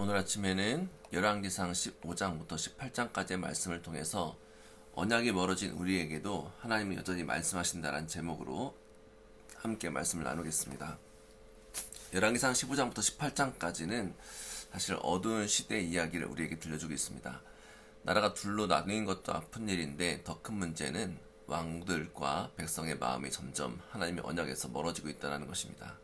오늘 아침에는 열왕기상 15장부터 18장까지의 말씀을 통해서 언약이 멀어진 우리에게도 하나님은 여전히 말씀하신다는 제목으로 함께 말씀을 나누겠습니다. 열왕기상 15장부터 18장까지는 사실 어두운 시대의 이야기를 우리에게 들려주고 있습니다. 나라가 둘로 나누인 것도 아픈 일인데 더 큰 문제는 왕들과 백성의 마음이 점점 하나님의 언약에서 멀어지고 있다는 것입니다.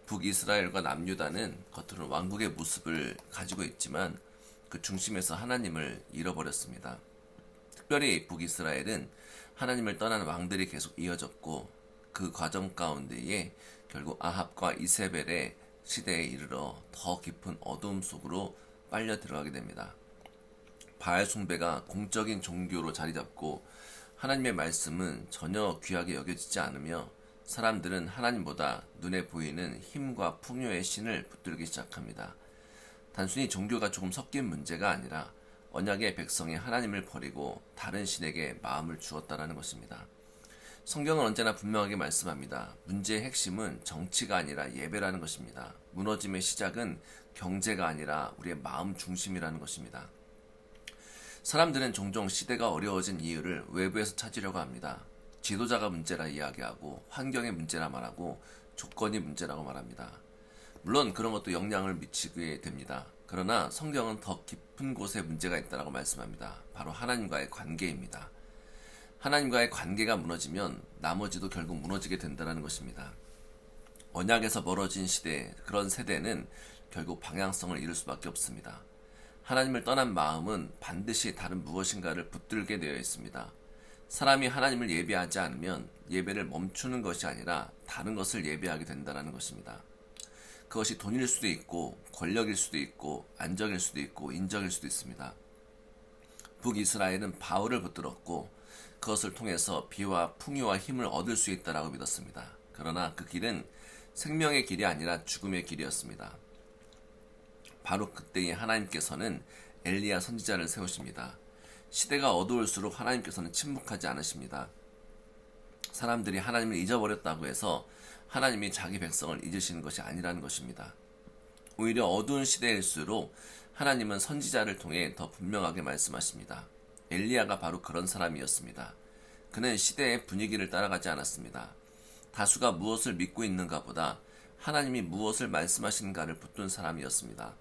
북이스라엘과 남유다는 겉으로는 왕국의 모습을 가지고 있지만 그 중심에서 하나님을 잃어버렸습니다. 특별히 북이스라엘은 하나님을 떠난 왕들이 계속 이어졌고 그 과정 가운데에 결국 아합과 이세벨의 시대에 이르러 더 깊은 어두움 속으로 빨려 들어가게 됩니다. 바알 숭배가 공적인 종교로 자리 잡고 하나님의 말씀은 전혀 귀하게 여겨지지 않으며 사람들은 하나님보다 눈에 보이는 힘과 풍요의 신을 붙들기 시작합니다. 단순히 종교가 조금 섞인 문제가 아니라 언약의 백성이 하나님을 버리고 다른 신에게 마음을 주었다는 것입니다. 성경은 언제나 분명하게 말씀합니다. 문제의 핵심은 정치가 아니라 예배라는 것입니다. 무너짐의 시작은 경제가 아니라 우리의 마음 중심이라는 것입니다. 사람들은 종종 시대가 어려워진 이유를 외부에서 찾으려고 합니다. 지도자가 문제라 이야기하고 환경의 문제라 말하고 조건이 문제라고 말합니다. 물론 그런 것도 영향을 미치게 됩니다. 그러나 성경은 더 깊은 곳에 문제가 있다고 말씀합니다. 바로 하나님과의 관계입니다. 하나님과의 관계가 무너지면 나머지도 결국 무너지게 된다는 것입니다. 언약에서 멀어진 시대, 그런 세대는 결국 방향성을 잃을 수밖에 없습니다. 하나님을 떠난 마음은 반드시 다른 무엇인가를 붙들게 되어 있습니다. 사람이 하나님을 예배하지 않으면 예배를 멈추는 것이 아니라 다른 것을 예배하게 된다는 것입니다. 그것이 돈일 수도 있고 권력일 수도 있고 안정일 수도 있고 인정일 수도 있습니다. 북이스라엘은 바울을 붙들었고 그것을 통해서 비와 풍요와 힘을 얻을 수 있다라고 믿었습니다. 그러나 그 길은 생명의 길이 아니라 죽음의 길이었습니다. 바로 그때에 하나님께서는 엘리야 선지자를 세우십니다. 시대가 어두울수록 하나님께서는 침묵하지 않으십니다. 사람들이 하나님을 잊어버렸다고 해서 하나님이 자기 백성을 잊으시는 것이 아니라는 것입니다. 오히려 어두운 시대일수록 하나님은 선지자를 통해 더 분명하게 말씀하십니다. 엘리야가 바로 그런 사람이었습니다. 그는 시대의 분위기를 따라가지 않았습니다. 다수가 무엇을 믿고 있는가 보다 하나님이 무엇을 말씀하시는가를 붙든 사람이었습니다.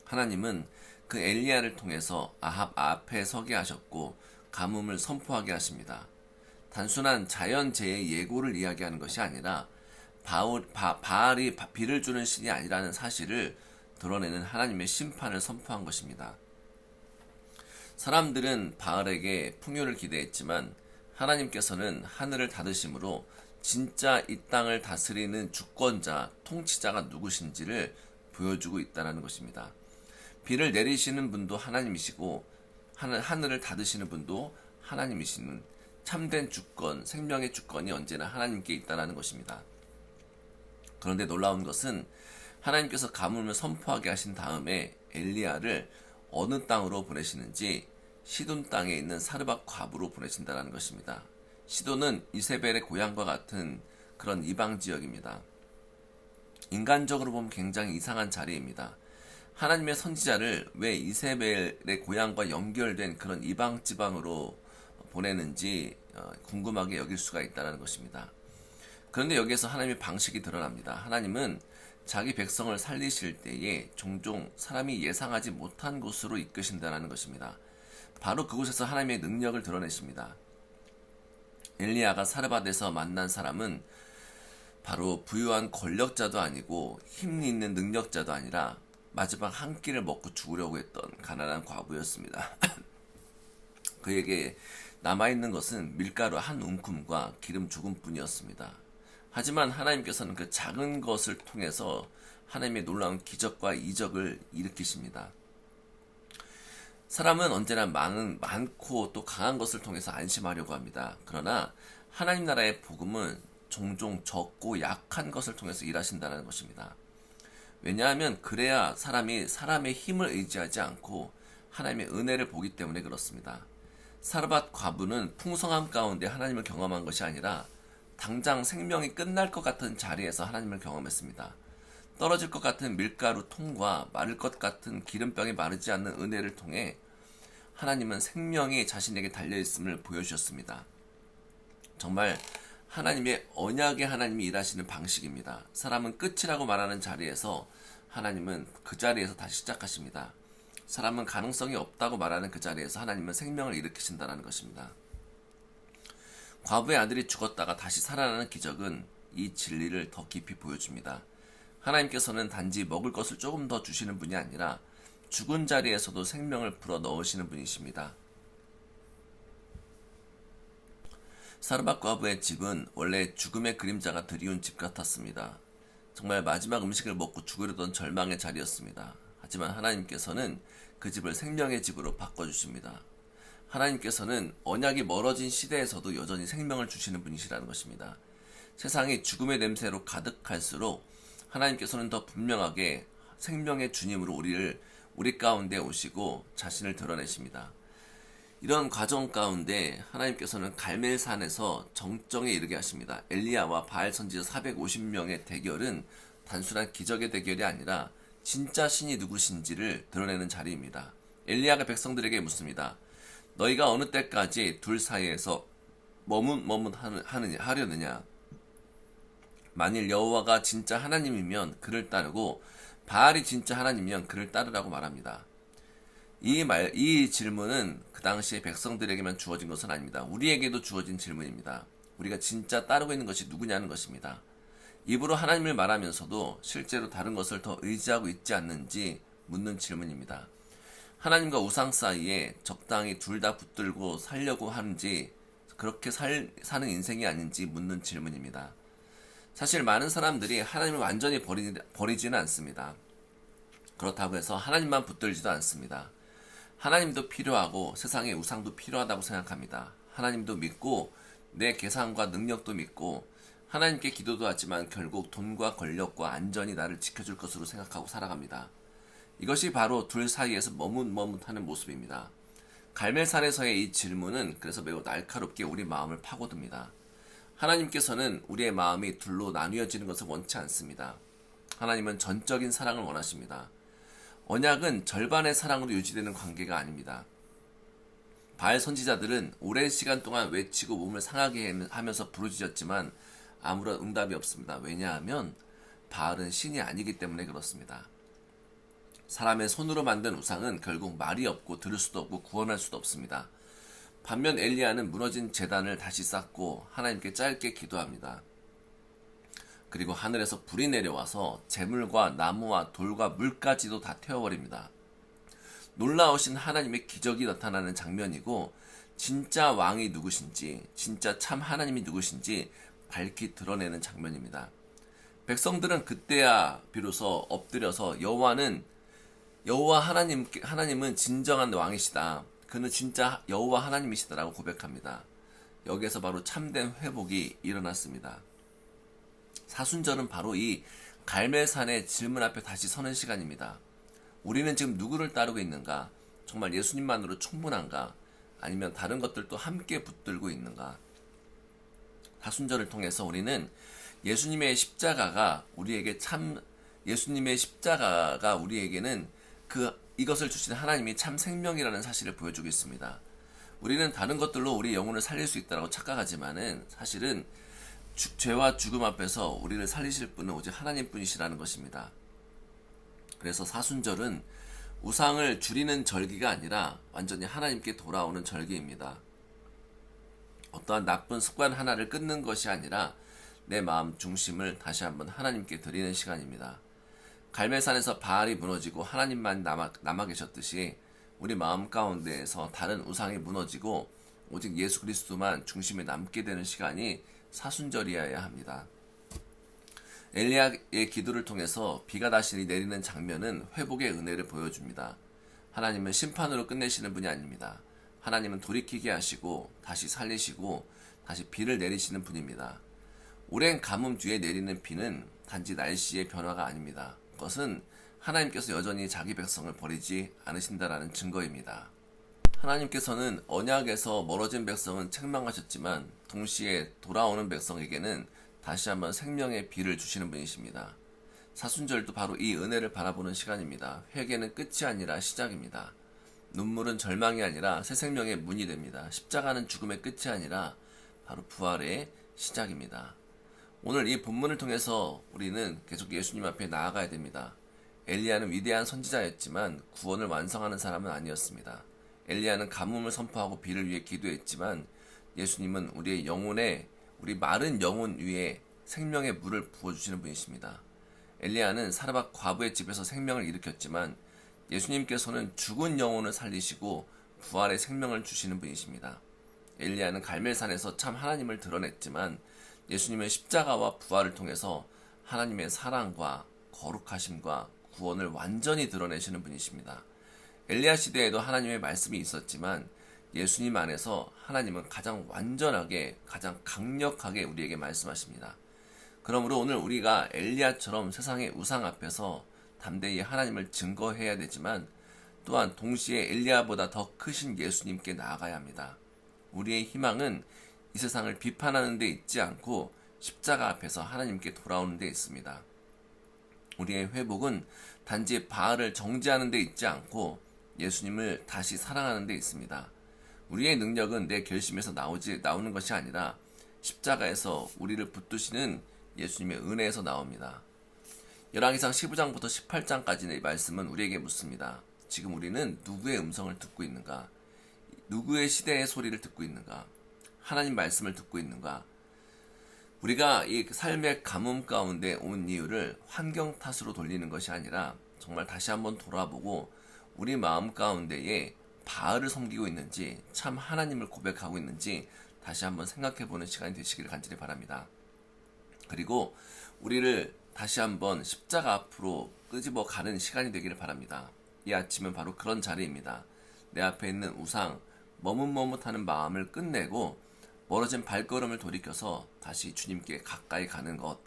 하나님은 그 엘리야를 통해서 아합 앞에 서게 하셨고 가뭄을 선포하게 하십니다. 단순한 자연재해 예고를 이야기하는 것이 아니라 바알이 비를 주는 신이 아니라는 사실을 드러내는 하나님의 심판을 선포한 것입니다. 사람들은 바알에게 풍요를 기대했지만 하나님께서는 하늘을 닫으심으로 진짜 이 땅을 다스리는 주권자, 통치자가 누구신지를 보여주고 있다는 것입니다. 비를 내리시는 분도 하나님이시고 하늘을 닫으시는 분도 하나님이시는 참된 주권, 생명의 주권이 언제나 하나님께 있다는 것입니다. 그런데 놀라운 것은 하나님께서 가뭄을 선포하게 하신 다음에 엘리야를 어느 땅으로 보내시는지 시돈 땅에 있는 사르밧 과부로 보내신다는 것입니다. 시돈은 이세벨의 고향과 같은 그런 이방 지역입니다. 인간적으로 보면 굉장히 이상한 자리입니다. 하나님의 선지자를 왜 이세벨의 고향과 연결된 그런 이방 지방으로 보내는지 궁금하게 여길 수가 있다는 것입니다. 그런데 여기에서 하나님의 방식이 드러납니다. 하나님은 자기 백성을 살리실 때에 종종 사람이 예상하지 못한 곳으로 이끄신다는 것입니다. 바로 그곳에서 하나님의 능력을 드러내십니다. 엘리야가 사르밧에서 만난 사람은 바로 부유한 권력자도 아니고 힘 있는 능력자도 아니라 마지막 한 끼를 먹고 죽으려고 했던 가난한 과부였습니다. 그에게 남아있는 것은 밀가루 한 움큼과 기름 조금뿐이었습니다. 하지만 하나님께서는 그 작은 것을 통해서 하나님의 놀라운 기적과 이적을 일으키십니다. 사람은 언제나 많고 또 강한 것을 통해서 안심하려고 합니다. 그러나 하나님 나라의 복음은 종종 적고 약한 것을 통해서 일하신다는 것입니다. 왜냐하면 그래야 사람이 사람의 힘을 의지하지 않고 하나님의 은혜를 보기 때문에 그렇습니다. 사르밧 과부는 풍성함 가운데 하나님을 경험한 것이 아니라 당장 생명이 끝날 것 같은 자리에서 하나님을 경험했습니다. 떨어질 것 같은 밀가루 통과 마를 것 같은 기름병이 마르지 않는 은혜를 통해 하나님은 생명이 자신에게 달려있음을 보여주셨습니다. 정말 하나님의 언약의 하나님이 일하시는 방식입니다. 사람은 끝이라고 말하는 자리에서 하나님은 그 자리에서 다시 시작하십니다. 사람은 가능성이 없다고 말하는 그 자리에서 하나님은 생명을 일으키신다는 것입니다. 과부의 아들이 죽었다가 다시 살아나는 기적은 이 진리를 더 깊이 보여줍니다. 하나님께서는 단지 먹을 것을 조금 더 주시는 분이 아니라 죽은 자리에서도 생명을 불어 넣으시는 분이십니다. 사르밧 과부의 집은 원래 죽음의 그림자가 드리운 집 같았습니다. 정말 마지막 음식을 먹고 죽으려던 절망의 자리였습니다. 하지만 하나님께서는 그 집을 생명의 집으로 바꿔주십니다. 하나님께서는 언약이 멀어진 시대에서도 여전히 생명을 주시는 분이시라는 것입니다. 세상이 죽음의 냄새로 가득할수록 하나님께서는 더 분명하게 생명의 주님으로 우리 가운데 오시고 자신을 드러내십니다. 이런 과정 가운데 하나님께서는 갈멜산에서 정정에 이르게 하십니다. 엘리야와 바알 선지자 450명의 대결은 단순한 기적의 대결이 아니라 진짜 신이 누구신지를 드러내는 자리입니다. 엘리야가 백성들에게 묻습니다. 너희가 어느 때까지 둘 사이에서 하려느냐? 만일 여호와가 진짜 하나님이면 그를 따르고 바알이 진짜 하나님이면 그를 따르라고 말합니다. 이 질문은 그 당시에 백성들에게만 주어진 것은 아닙니다. 우리에게도 주어진 질문입니다. 우리가 진짜 따르고 있는 것이 누구냐는 것입니다. 입으로 하나님을 말하면서도 실제로 다른 것을 더 의지하고 있지 않는지 묻는 질문입니다. 하나님과 우상 사이에 적당히 둘 다 붙들고 살려고 하는지 그렇게 사는 인생이 아닌지 묻는 질문입니다. 사실 많은 사람들이 하나님을 완전히 버리지는 않습니다. 그렇다고 해서 하나님만 붙들지도 않습니다. 하나님도 필요하고 세상의 우상도 필요하다고 생각합니다. 하나님도 믿고 내 계산과 능력도 믿고 하나님께 기도도 하지만 결국 돈과 권력과 안전이 나를 지켜줄 것으로 생각하고 살아갑니다. 이것이 바로 둘 사이에서 머뭇머뭇하는 모습입니다. 갈멜산에서의 이 질문은 그래서 매우 날카롭게 우리 마음을 파고듭니다. 하나님께서는 우리의 마음이 둘로 나뉘어지는 것을 원치 않습니다. 하나님은 전적인 사랑을 원하십니다. 언약은 절반의 사랑으로 유지되는 관계가 아닙니다. 바알 선지자들은 오랜 시간 동안 외치고 몸을 상하게 하면서 부르짖었지만 아무런 응답이 없습니다. 왜냐하면 바알은 신이 아니기 때문에 그렇습니다. 사람의 손으로 만든 우상은 결국 말이 없고 들을 수도 없고 구원할 수도 없습니다. 반면 엘리야는 무너진 제단을 다시 쌓고 하나님께 짧게 기도합니다. 그리고 하늘에서 불이 내려와서 재물과 나무와 돌과 물까지도 다 태워버립니다. 놀라우신 하나님의 기적이 나타나는 장면이고 진짜 왕이 누구신지 진짜 참 하나님이 누구신지 밝히 드러내는 장면입니다. 백성들은 그때야 비로소 엎드려서 여호와 하나님은 진정한 왕이시다. 그는 진짜 여호와 하나님이시다라고 고백합니다. 여기에서 바로 참된 회복이 일어났습니다. 사순절은 바로 이 갈멜산의 질문 앞에 다시 서는 시간입니다. 우리는 지금 누구를 따르고 있는가? 정말 예수님만으로 충분한가? 아니면 다른 것들도 함께 붙들고 있는가? 사순절을 통해서 우리는 예수님의 십자가가 우리에게는 이것을 주신 하나님이 참 생명이라는 사실을 보여주고 있습니다. 우리는 다른 것들로 우리 영혼을 살릴 수 있다고 착각하지만은 사실은 죄와 죽음 앞에서 우리를 살리실 분은 오직 하나님뿐이시라는 것입니다. 그래서 사순절은 우상을 줄이는 절기가 아니라 완전히 하나님께 돌아오는 절기입니다. 어떠한 나쁜 습관 하나를 끊는 것이 아니라 내 마음 중심을 다시 한번 하나님께 드리는 시간입니다. 갈멜산에서 바알이 무너지고 하나님만 남아 계셨듯이 우리 마음 가운데에서 다른 우상이 무너지고 오직 예수 그리스도만 중심에 남게 되는 시간이 사순절이어야 합니다. 엘리야의 기도를 통해서 비가 다시 내리는 장면은 회복의 은혜를 보여줍니다. 하나님은 심판으로 끝내시는 분이 아닙니다. 하나님은 돌이키게 하시고 다시 살리시고 다시 비를 내리시는 분입니다. 오랜 가뭄 뒤에 내리는 비는 단지 날씨의 변화가 아닙니다. 그것은 하나님께서 여전히 자기 백성을 버리지 않으신다라는 증거입니다. 하나님께서는 언약에서 멀어진 백성은 책망하셨지만 동시에 돌아오는 백성에게는 다시 한번 생명의 비를 주시는 분이십니다. 사순절도 바로 이 은혜를 바라보는 시간입니다. 회개는 끝이 아니라 시작입니다. 눈물은 절망이 아니라 새 생명의 문이 됩니다. 십자가는 죽음의 끝이 아니라 바로 부활의 시작입니다. 오늘 이 본문을 통해서 우리는 계속 예수님 앞에 나아가야 됩니다. 엘리야는 위대한 선지자였지만 구원을 완성하는 사람은 아니었습니다. 엘리야는 가뭄을 선포하고 비를 위해 기도했지만 예수님은 우리의 영혼에, 우리 마른 영혼 위에 생명의 물을 부어주시는 분이십니다. 엘리야는 사르밧 과부의 집에서 생명을 일으켰지만 예수님께서는 죽은 영혼을 살리시고 부활의 생명을 주시는 분이십니다. 엘리야는 갈멜산에서 참 하나님을 드러냈지만 예수님은 십자가와 부활을 통해서 하나님의 사랑과 거룩하심과 구원을 완전히 드러내시는 분이십니다. 엘리야 시대에도 하나님의 말씀이 있었지만 예수님 안에서 하나님은 가장 완전하게, 가장 강력하게 우리에게 말씀하십니다. 그러므로 오늘 우리가 엘리야처럼 세상의 우상 앞에서 담대히 하나님을 증거해야 되지만 또한 동시에 엘리야보다 더 크신 예수님께 나아가야 합니다. 우리의 희망은 이 세상을 비판하는 데 있지 않고 십자가 앞에서 하나님께 돌아오는 데 있습니다. 우리의 회복은 단지 바알을 정죄하는 데 있지 않고 예수님을 다시 사랑하는 데 있습니다. 우리의 능력은 내 결심에서 나오는 것이 아니라 십자가에서 우리를 붙드시는 예수님의 은혜에서 나옵니다. 열왕기상 15장부터 18장까지의 말씀은 우리에게 묻습니다. 지금 우리는 누구의 음성을 듣고 있는가? 누구의 시대의 소리를 듣고 있는가? 하나님 말씀을 듣고 있는가? 우리가 이 삶의 가뭄 가운데 온 이유를 환경 탓으로 돌리는 것이 아니라 정말 다시 한번 돌아보고 우리 마음 가운데에 바알을 섬기고 있는지, 참 하나님을 고백하고 있는지 다시 한번 생각해보는 시간이 되시기를 간절히 바랍니다. 그리고 우리를 다시 한번 십자가 앞으로 끄집어 가는 시간이 되기를 바랍니다. 이 아침은 바로 그런 자리입니다. 내 앞에 있는 우상, 머뭇머뭇하는 마음을 끝내고 멀어진 발걸음을 돌이켜서 다시 주님께 가까이 가는 것,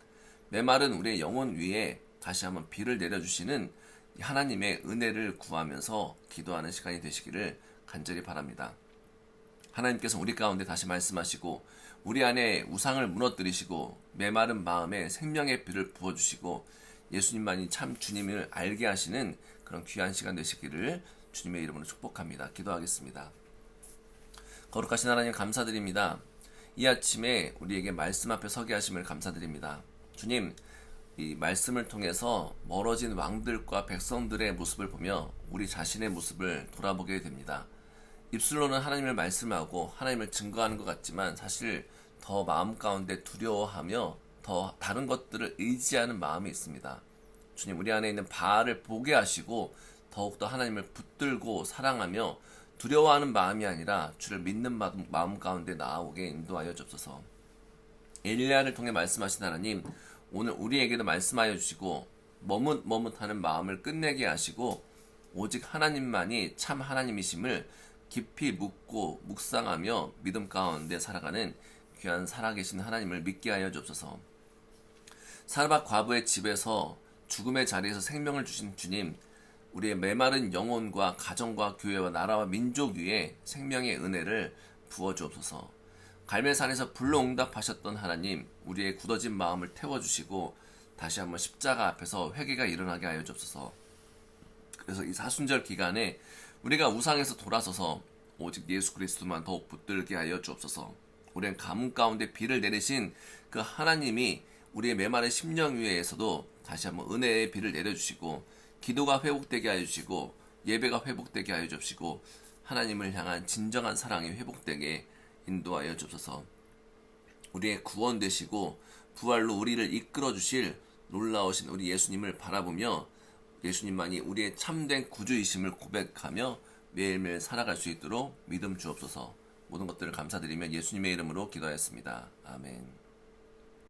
메마른 우리의 영혼 위에 다시 한번 비를 내려주시는 하나님의 은혜를 구하면서 기도하는 시간이 되시기를 간절히 바랍니다. 하나님께서 우리 가운데 다시 말씀하시고 우리 안에 우상을 무너뜨리시고 메마른 마음에 생명의 비를 부어주시고 예수님만이 참 주님을 알게 하시는 그런 귀한 시간 되시기를 주님의 이름으로 축복합니다. 기도하겠습니다. 거룩하신 하나님 감사드립니다. 이 아침에 우리에게 말씀 앞에 서게 하심을 감사드립니다. 주님, 이 말씀을 통해서 멀어진 왕들과 백성들의 모습을 보며 우리 자신의 모습을 돌아보게 됩니다. 입술로는 하나님을 말씀하고 하나님을 증거하는 것 같지만 사실 더 마음 가운데 두려워하며 더 다른 것들을 의지하는 마음이 있습니다. 주님, 우리 안에 있는 바알을 보게 하시고 더욱더 하나님을 붙들고 사랑하며 두려워하는 마음이 아니라 주를 믿는 마음 가운데 나아오게 인도하여 주옵소서. 엘리야를 통해 말씀하신 하나님, 오늘 우리에게도 말씀하여 주시고 머뭇머뭇하는 마음을 끝내게 하시고 오직 하나님만이 참 하나님이심을 깊이 묻고 묵상하며 믿음 가운데 살아가는 귀한 살아계신 하나님을 믿게 하여 주옵소서. 사르밧 과부의 집에서 죽음의 자리에서 생명을 주신 주님, 우리의 메마른 영혼과 가정과 교회와 나라와 민족 위에 생명의 은혜를 부어 주옵소서. 갈멜산에서 불로 응답하셨던 하나님, 우리의 굳어진 마음을 태워주시고 다시 한번 십자가 앞에서 회개가 일어나게 하여 주옵소서. 그래서 이 사순절 기간에 우리가 우상에서 돌아서서 오직 예수 그리스도만 더욱 붙들게 하여 주옵소서. 우리는 가뭄 가운데 비를 내리신 그 하나님이 우리의 메마른 심령 위에서도 다시 한번 은혜의 비를 내려주시고 기도가 회복되게 하여 주시고 예배가 회복되게 하여 주시고 하나님을 향한 진정한 사랑이 회복되게 인도하여 주옵소서. 우리의 구원 되시고 부활로 우리를 이끌어 주실 놀라우신 우리 예수님을 바라보며 예수님만이 우리의 참된 구주이심을 고백하며 매일매일 살아갈 수 있도록 믿음 주옵소서. 모든 것들을 감사드리며 예수님의 이름으로 기도하였습니다. 아멘.